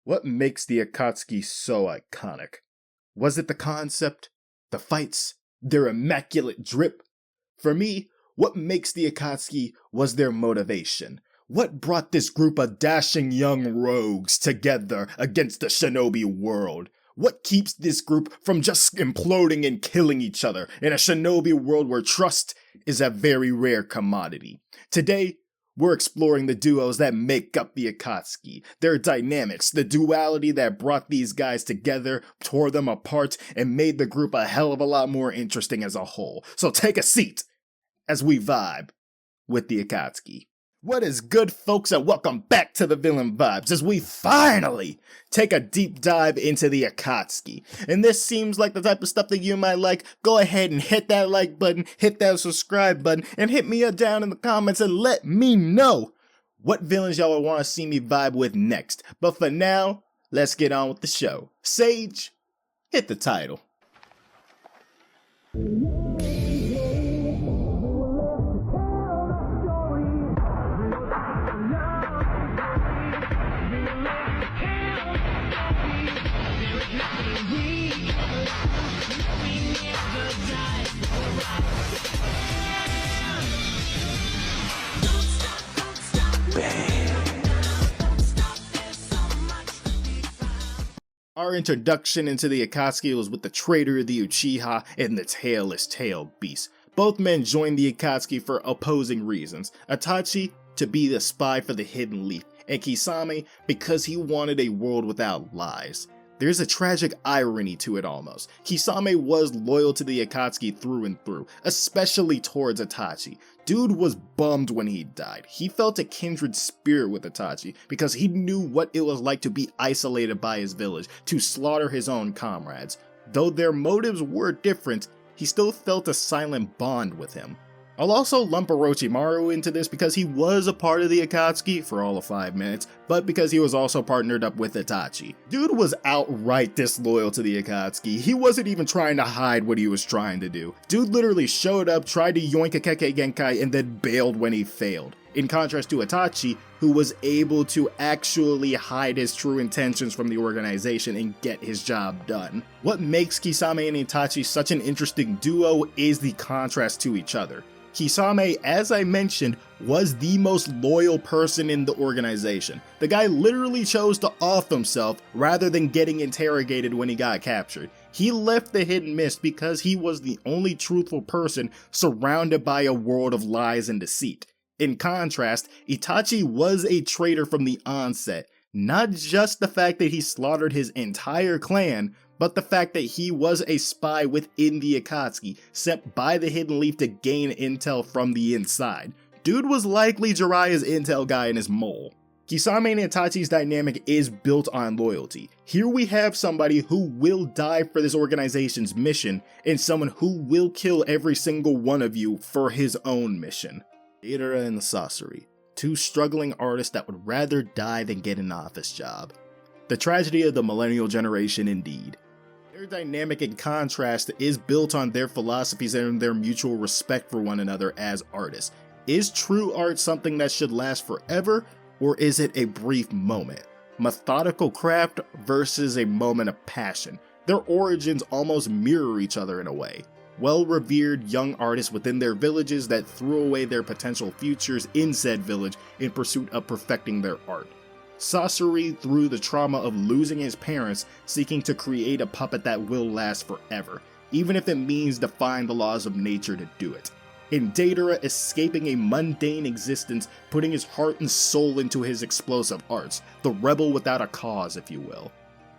What makes the Akatsuki so iconic? Was it the concept? The fights? Their immaculate drip? For me, what makes the Akatsuki was their motivation. What brought this group of dashing young rogues together against the shinobi world? What keeps this group from just imploding and killing each other in a shinobi world where trust is a very rare commodity? Today, we're exploring the duos that make up the Akatsuki, their dynamics, the duality that brought these guys together, tore them apart, and made the group a hell of a lot more interesting as a whole. So take a seat as we vibe with the Akatsuki. What is good, folks, and welcome back to the Villain Vibes as we finally take a deep dive into the Akatsuki. And this seems like the type of stuff that you might like. Go ahead and hit that like button, hit that subscribe button, and hit me down in the comments and let me know what villains y'all want to see me vibe with next. But for now, let's get on with the show. Sage, hit the title. Our introduction into the Akatsuki was with the traitor, the Uchiha, and the tailless tail beast. Both men joined the Akatsuki for opposing reasons. Itachi to be the spy for the Hidden Leaf, and Kisame because he wanted a world without lies. There's a tragic irony to it almost. Kisame was loyal to the Akatsuki through and through, especially towards Itachi. Dude was bummed when he died. He felt a kindred spirit with Itachi because he knew what it was like to be isolated by his village, to slaughter his own comrades. Though their motives were different, he still felt a silent bond with him. I'll also lump Orochimaru into this because he was a part of the Akatsuki for all of 5 minutes, but because he was also partnered up with Itachi. Dude was outright disloyal to the Akatsuki. He wasn't even trying to hide what he was trying to do. Dude literally showed up, tried to yoink a Kekkei Genkai, and then bailed when he failed. In contrast to Itachi, who was able to actually hide his true intentions from the organization and get his job done. What makes Kisame and Itachi such an interesting duo is the contrast to each other. Kisame, as I mentioned, was the most loyal person in the organization. The guy literally chose to off himself rather than getting interrogated when he got captured. He left the Hidden Mist because he was the only truthful person surrounded by a world of lies and deceit. In contrast, Itachi was a traitor from the onset. Not just the fact that he slaughtered his entire clan, but the fact that he was a spy within the Akatsuki, sent by the Hidden Leaf to gain intel from the inside. Dude was likely Jiraiya's intel guy in his mole. Kisame and Itachi's dynamic is built on loyalty. Here we have somebody who will die for this organization's mission, and someone who will kill every single one of you for his own mission. Deidara and Sasori, two struggling artists that would rather die than get an office job. The tragedy of the millennial generation indeed. Their dynamic in contrast is built on their philosophies and their mutual respect for one another as artists. Is true art something that should last forever, or is it a brief moment? Methodical craft versus a moment of passion. Their origins almost mirror each other in a way. Well-revered young artists within their villages that threw away their potential futures in said village in pursuit of perfecting their art. Sasori through the trauma of losing his parents, seeking to create a puppet that will last forever, even if it means defying the laws of nature to do it. In Deidara escaping a mundane existence, putting his heart and soul into his explosive arts, the rebel without a cause, if you will.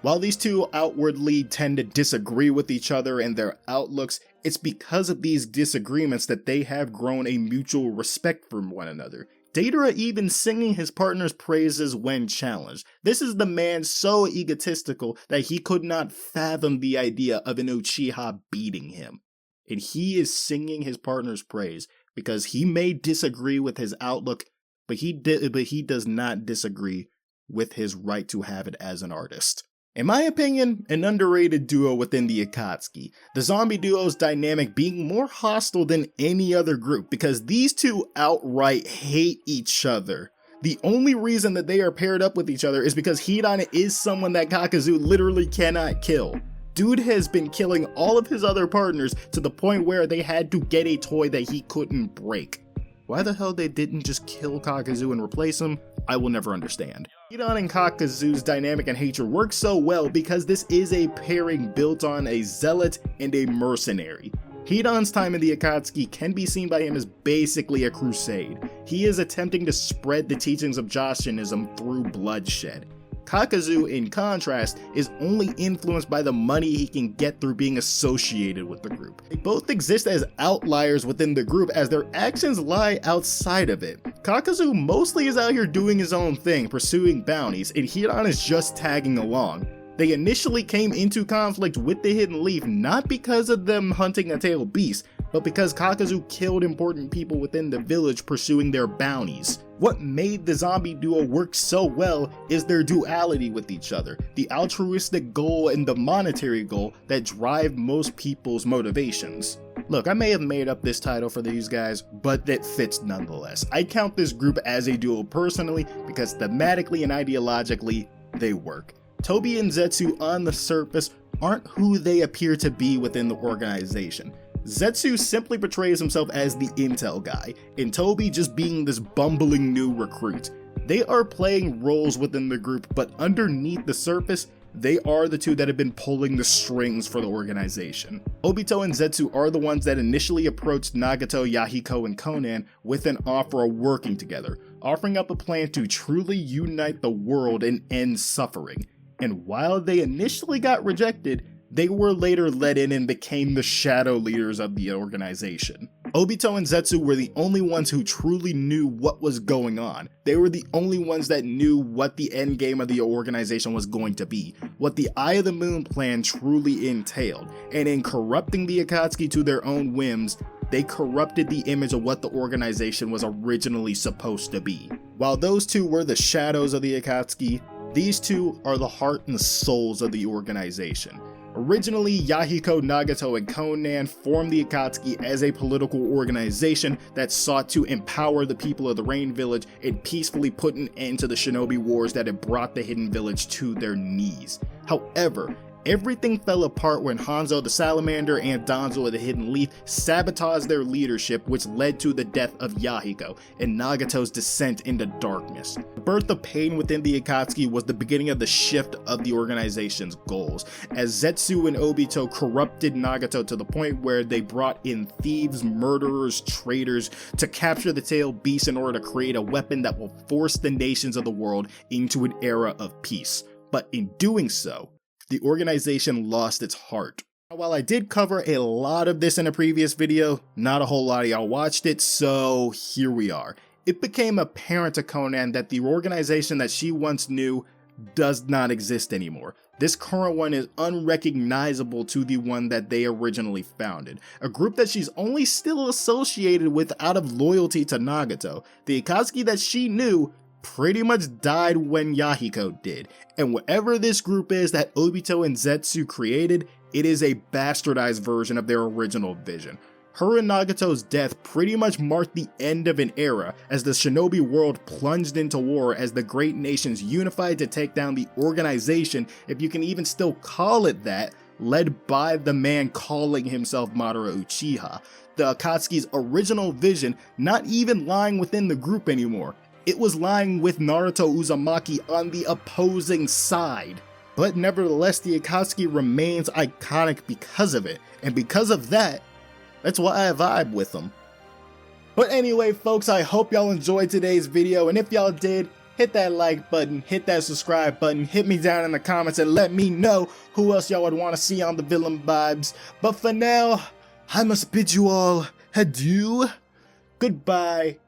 While these two outwardly tend to disagree with each other and their outlooks, it's because of these disagreements that they have grown a mutual respect for one another. Deidara even singing his partner's praises when challenged. This is the man so egotistical that he could not fathom the idea of an Uchiha beating him. And he is singing his partner's praise because he may disagree with his outlook, but he does not disagree with his right to have it as an artist. In my opinion, an underrated duo within the Akatsuki, the zombie duo's dynamic being more hostile than any other group because these two outright hate each other. The only reason that they are paired up with each other is because Hidan is someone that Kakuzu literally cannot kill. Dude has been killing all of his other partners to the point where they had to get a toy that he couldn't break. Why the hell they didn't just kill Kakuzu and replace him, I will never understand. Hidan and Kakuzu's dynamic and hatred work so well because this is a pairing built on a zealot and a mercenary. Hidan's time in the Akatsuki can be seen by him as basically a crusade. He is attempting to spread the teachings of Joshinism through bloodshed. Kakuzu, in contrast, is only influenced by the money he can get through being associated with the group. They both exist as outliers within the group as their actions lie outside of it. Kakuzu mostly is out here doing his own thing, pursuing bounties, and Hidan is just tagging along. They initially came into conflict with the Hidden Leaf not because of them hunting a tailed beast, but because Kakuzu killed important people within the village pursuing their bounties. What made the zombie duo work so well is their duality with each other, the altruistic goal and the monetary goal that drive most people's motivations. Look, I may have made up this title for these guys, but it fits nonetheless. I count this group as a duo personally because thematically and ideologically, they work. Tobi and Zetsu on the surface aren't who they appear to be within the organization. Zetsu simply portrays himself as the intel guy, and Tobi just being this bumbling new recruit. They are playing roles within the group, but underneath the surface, they are the two that have been pulling the strings for the organization. Obito and Zetsu are the ones that initially approached Nagato, Yahiko, and Conan with an offer of working together, offering up a plan to truly unite the world and end suffering. And while they initially got rejected, they were later let in and became the shadow leaders of the organization. Obito and Zetsu were the only ones who truly knew what was going on. They were the only ones that knew what the end game of the organization was going to be, what the Eye of the Moon plan truly entailed, and in corrupting the Akatsuki to their own whims, they corrupted the image of what the organization was originally supposed to be. While those two were the shadows of the Akatsuki, these two are the heart and the souls of the organization. Originally, Yahiko, Nagato, and Conan formed the Akatsuki as a political organization that sought to empower the people of the Rain Village and peacefully put an end to the shinobi wars that had brought the Hidden Village to their knees. However, everything fell apart when Hanzo the Salamander and Danzo of the Hidden Leaf sabotaged their leadership, which led to the death of Yahiko and Nagato's descent into darkness. The birth of pain within the Akatsuki was the beginning of the shift of the organization's goals, as Zetsu and Obito corrupted Nagato to the point where they brought in thieves, murderers, traitors to capture the tailed beast in order to create a weapon that will force the nations of the world into an era of peace. But in doing so, the organization lost its heart. While I did cover a lot of this in a previous video, not a whole lot of y'all watched it, so here we are. It became apparent to Conan that the organization that she once knew does not exist anymore. This current one is unrecognizable to the one that they originally founded, a group that she's only still associated with out of loyalty to Nagato. The Akatsuki that she knew pretty much died when Yahiko did, and whatever this group is that Obito and Zetsu created, it is a bastardized version of their original vision. Her and Nagato's death pretty much marked the end of an era as the shinobi world plunged into war as the great nations unified to take down the organization, if you can even still call it that, led by the man calling himself Madara Uchiha. The Akatsuki's original vision not even lying within the group anymore. It was lying with Naruto Uzumaki on the opposing side. But nevertheless, the Akatsuki remains iconic because of it, and because of that, that's why I vibe with them. But anyway, folks, I hope y'all enjoyed today's video, and if y'all did, hit that like button, hit that subscribe button, hit me down in the comments and let me know who else y'all would want to see on the Villain Vibes. But for now, I must bid you all adieu, goodbye,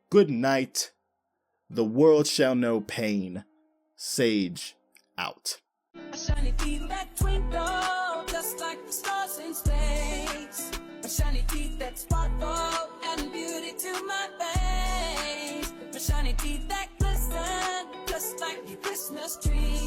good night, the world shall know pain. Sage out. A shiny teeth that twinkle, just like the stars in space. A shiny teeth that sparkle, and beauty to my face. A shiny teeth that glisten, just like your Christmas tree.